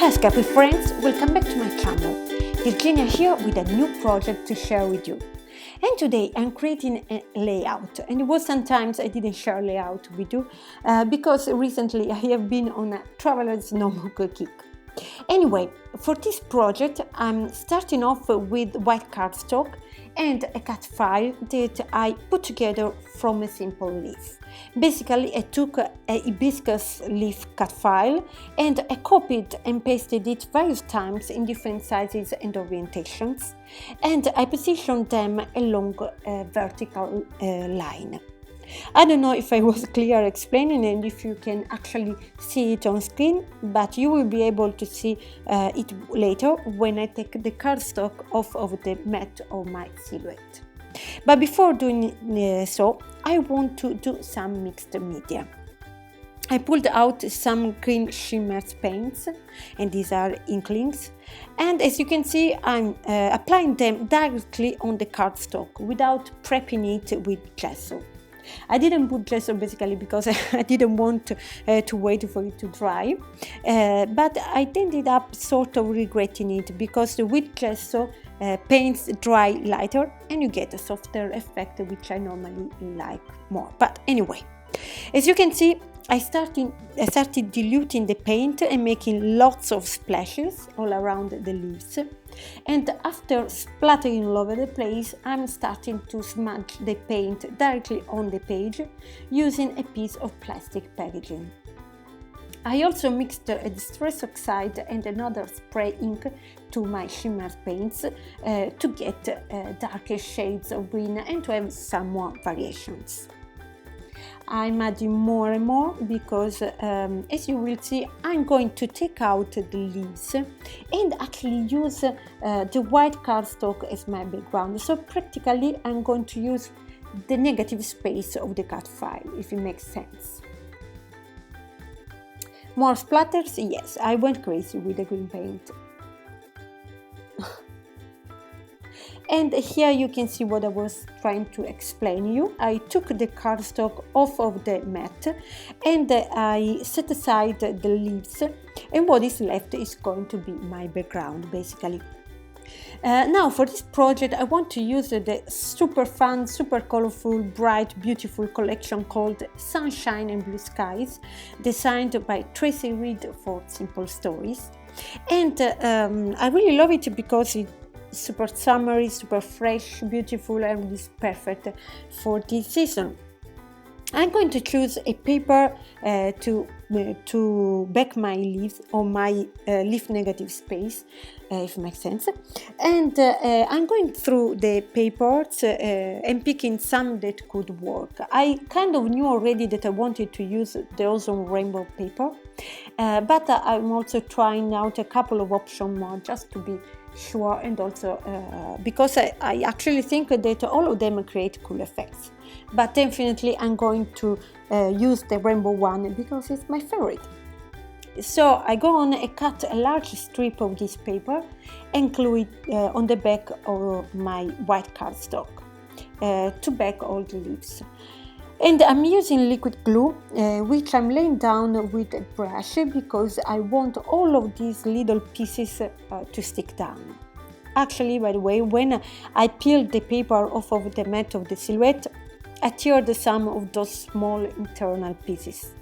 Hi Scapy friends, welcome back to my channel. Virginia here with a new project to share with you. And today I'm creating a layout, and it was sometimes I didn't share layout with you because recently I have been on a traveler's notebook kick. Anyway, for this project I'm starting off with white cardstock and a cut file that I put together from a simple leaf. Basically, I took a hibiscus leaf cut file and I copied and pasted it various times in different sizes and orientations, and I positioned them along a vertical line. I don't know if I was clear explaining and if you can actually see it on screen, but you will be able to see it later when I take the cardstock off of the mat of my silhouette. But before doing so, I want to do some mixed media. I pulled out some green shimmer paints, and these are inklings, and as you can see I'm applying them directly on the cardstock without prepping it with gesso. I didn't put gesso basically because I didn't want to wait for it to dry, but I ended up sort of regretting it because with gesso paints dry lighter and you get a softer effect, which I normally like more. But anyway, as you can see, I started diluting the paint and making lots of splashes all around the leaves. And after splattering all over the place, I'm starting to smudge the paint directly on the page using a piece of plastic packaging. I also mixed a distress oxide and another spray ink to my shimmer paints to get darker shades of green and to have some more variations. I'm adding more and more because as you will see, I'm going to take out the leaves and actually use the white cardstock as my background. So practically I'm going to use the negative space of the cut file, if it makes sense. More splatters? Yes, I went crazy with the green paint. And here you can see what I was trying to explain you. I took the cardstock off of the mat and I set aside the leaves, and what is left is going to be my background basically. Now for this project I want to use the super fun, super colorful, bright, beautiful collection called Sunshine and Blue Skies, designed by Tracy Reed for Simple Stories. And I really love it because it's super summery, super fresh, beautiful, and is perfect for this season. I'm going to choose a paper to back my leaves on my leaf negative space, if it makes sense. And I'm going through the papers and picking some that could work. I kind of knew already that I wanted to use the Ozone Rainbow paper, but I'm also trying out a couple of options more just to be sure, and also because I actually think that all of them create cool effects. But definitely I'm going to use the rainbow one because it's my favorite. So I go on and cut a large strip of this paper and glue it on the back of my white cardstock to back all the leaves. And I'm using liquid glue, which I'm laying down with a brush because I want all of these little pieces to stick down. Actually, by the way, when I peeled the paper off of the mat of the silhouette, I teared some of those small internal pieces.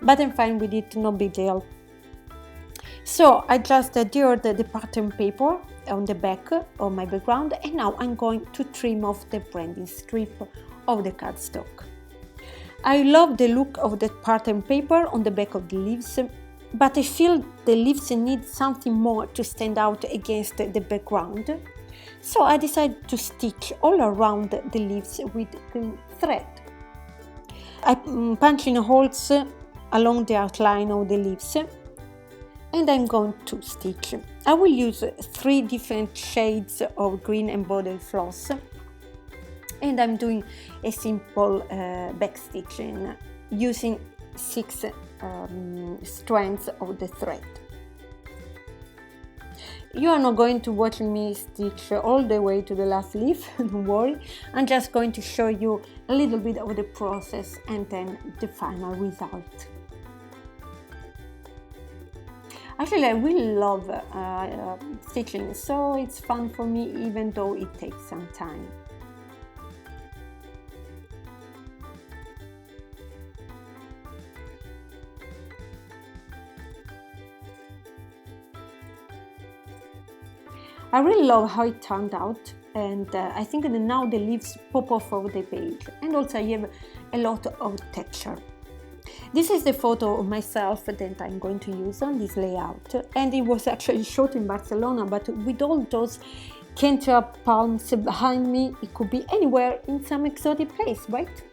But I'm fine with it, no big deal. So I just adhered the pattern paper on the back of my background, and now I'm going to trim off the branding strip of the cardstock. I love the look of the pattern paper on the back of the leaves, but I feel the leaves need something more to stand out against the background. So I decided to stitch all around the leaves with green thread. I punch in holes along the outline of the leaves, and I'm going to stitch. I will use 3 different shades of green embroidery floss, and I'm doing a simple back stitching using 6 strands of the thread. You are not going to watch me stitch all the way to the last leaf, don't worry. I'm just going to show you a little bit of the process and then the final result. Actually, I really love stitching, so it's fun for me even though it takes some time. I really love how it turned out, and I think that now the leaves pop off of the page, and also I have a lot of texture. This is the photo of myself that I'm going to use on this layout, and it was actually shot in Barcelona, but with all those Kentia palms behind me, it could be anywhere in some exotic place, right?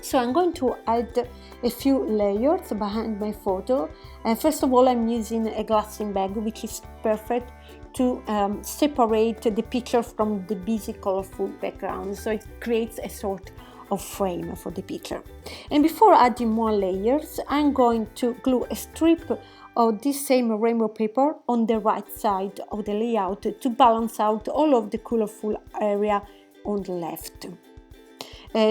So I'm going to add a few layers behind my photo. First of all, I'm using a glassine bag, which is perfect to separate the picture from the busy colorful background, so it creates a sort of frame for the picture. And before adding more layers, I'm going to glue a strip of this same rainbow paper on the right side of the layout to balance out all of the colorful area on the left.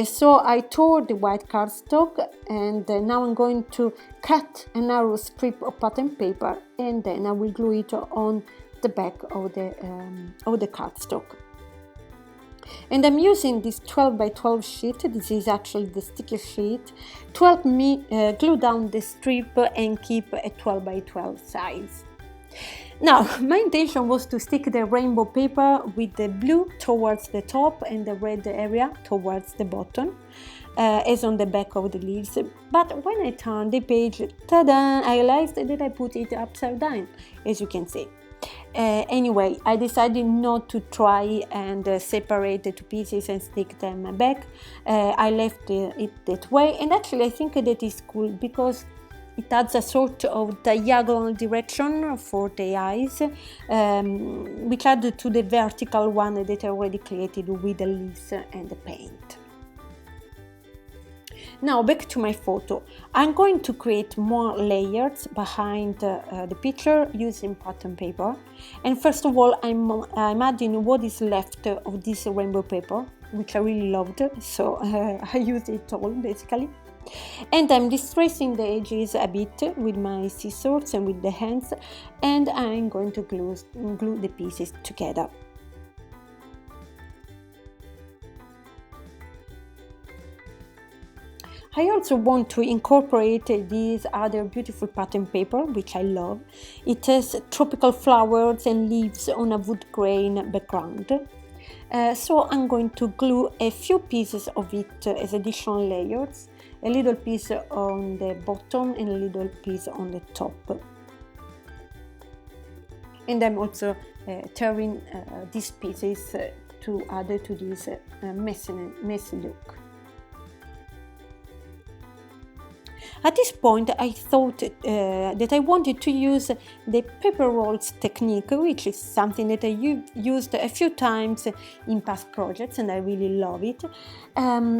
So I tore the white cardstock, and now I'm going to cut a narrow strip of pattern paper, and then I will glue it on the back of the cardstock. And I'm using this 12 by 12 sheet, this is actually the sticker sheet, to help me glue down the strip and keep a 12 by 12 size. Now, my intention was to stick the rainbow paper with the blue towards the top and the red area towards the bottom, as on the back of the leaves. But when I turned the page, ta-da, I realized that I put it upside down, as you can see. Anyway, I decided not to try and separate the two pieces and stick them back. I left it that way, and actually I think that is cool because it adds a sort of diagonal direction for the eyes, which add to the vertical one that I already created with the leaves and the paint. Now back to my photo. I'm going to create more layers behind the picture using pattern paper. And first of all, I'm adding what is left of this rainbow paper, which I really loved, so I used it all basically. And I'm distressing the edges a bit with my scissors and with the hands, and I'm going to glue the pieces together. I also want to incorporate this other beautiful pattern paper, which I love. It has tropical flowers and leaves on a wood grain background. So I'm going to glue a few pieces of it as additional layers, a little piece on the bottom and a little piece on the top. And I'm also tearing these pieces to add to this messy look. At this point, I thought that I wanted to use the paper rolls technique, which is something that I used a few times in past projects, and I really love it.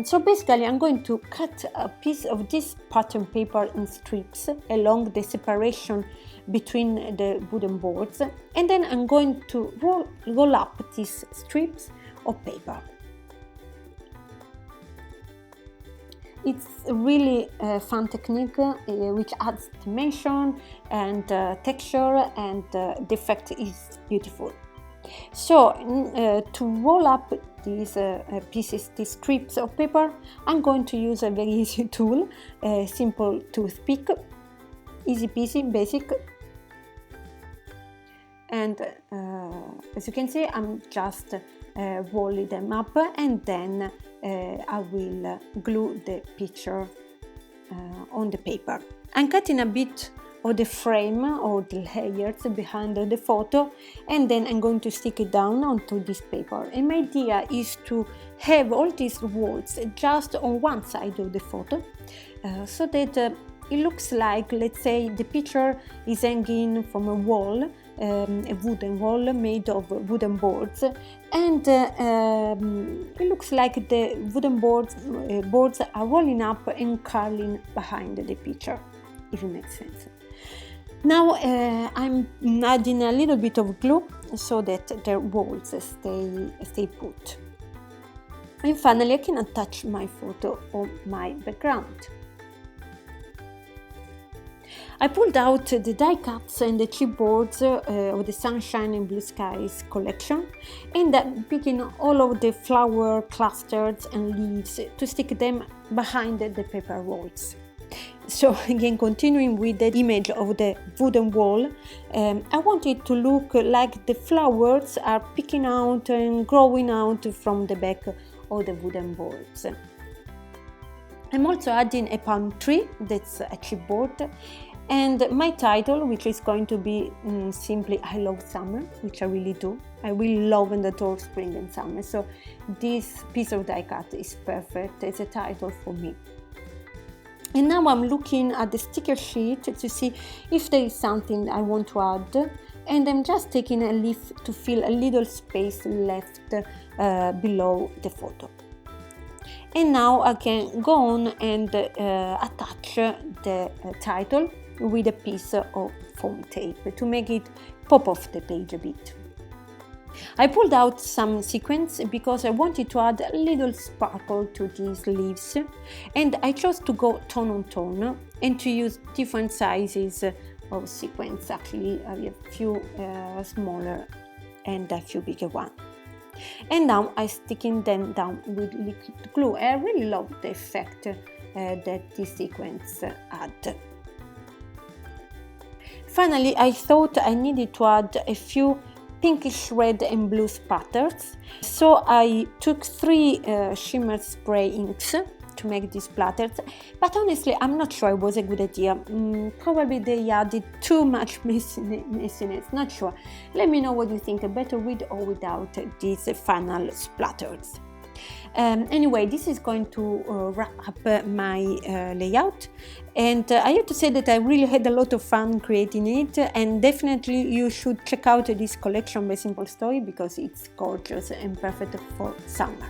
So basically, I'm going to cut a piece of this pattern paper in strips along the separation between the wooden boards, and then I'm going to roll up these strips of paper. It's a really fun technique which adds dimension and texture, and the effect is beautiful. So to roll up these pieces, these strips of paper, I'm going to use a very easy tool, a simple toothpick, easy peasy, basic. And as you can see, I'm just rolling them up, and then I will glue the picture on the paper. I'm cutting a bit of the frame or the layers behind the photo, and then I'm going to stick it down onto this paper. And my idea is to have all these walls just on one side of the photo, so that it looks like, let's say, the picture is hanging from a wall, a wooden wall made of wooden boards, and it looks like the wooden boards are rolling up and curling behind the picture, if it makes sense. Now I'm adding a little bit of glue so that the walls stay put. And finally I can attach my photo on my background. I pulled out the die cuts and the chipboards of the Sunshine and Blue Skies collection, and I'm picking all of the flower clusters and leaves to stick them behind the paper rolls. So again, continuing with the image of the wooden wall, I want it to look like the flowers are picking out and growing out from the back of the wooden boards. I'm also adding a palm tree, that's a chipboard, and my title, which is going to be simply I love summer, which I really do. I really love and adore spring and summer, so this piece of die cut is perfect as a title for me. And now I'm looking at the sticker sheet to see if there is something I want to add, and I'm just taking a leaf to fill a little space left below the photo. And now I can go on and attach the title with a piece of foam tape to make it pop off the page a bit. I pulled out some sequins because I wanted to add a little sparkle to these leaves, and I chose to go tone on tone and to use different sizes of sequins. Actually, I have a few smaller and a few bigger ones. And now I'm sticking them down with liquid glue. I really love the effect that these sequins add. Finally, I thought I needed to add a few pinkish red and blue splatters, so I took 3 shimmer spray inks to make these splatters, but honestly I'm not sure it was a good idea. Probably they added too much messiness, not sure. Let me know what you think, better with or without these final splatters. Anyway, this is going to wrap up my layout, and I have to say that I really had a lot of fun creating it, and definitely you should check out this collection by Simple Story because it's gorgeous and perfect for summer.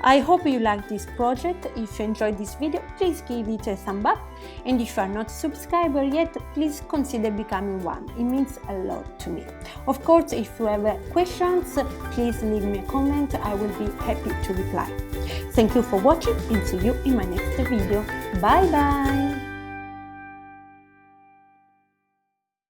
I hope you liked this project. If you enjoyed this video, please give it a thumb up, and if you are not a subscriber yet, please consider becoming one. It means a lot to me. Of course, if you have questions, please leave me a comment. I will be happy to reply. Thank you for watching, and see you in my next video. Bye bye!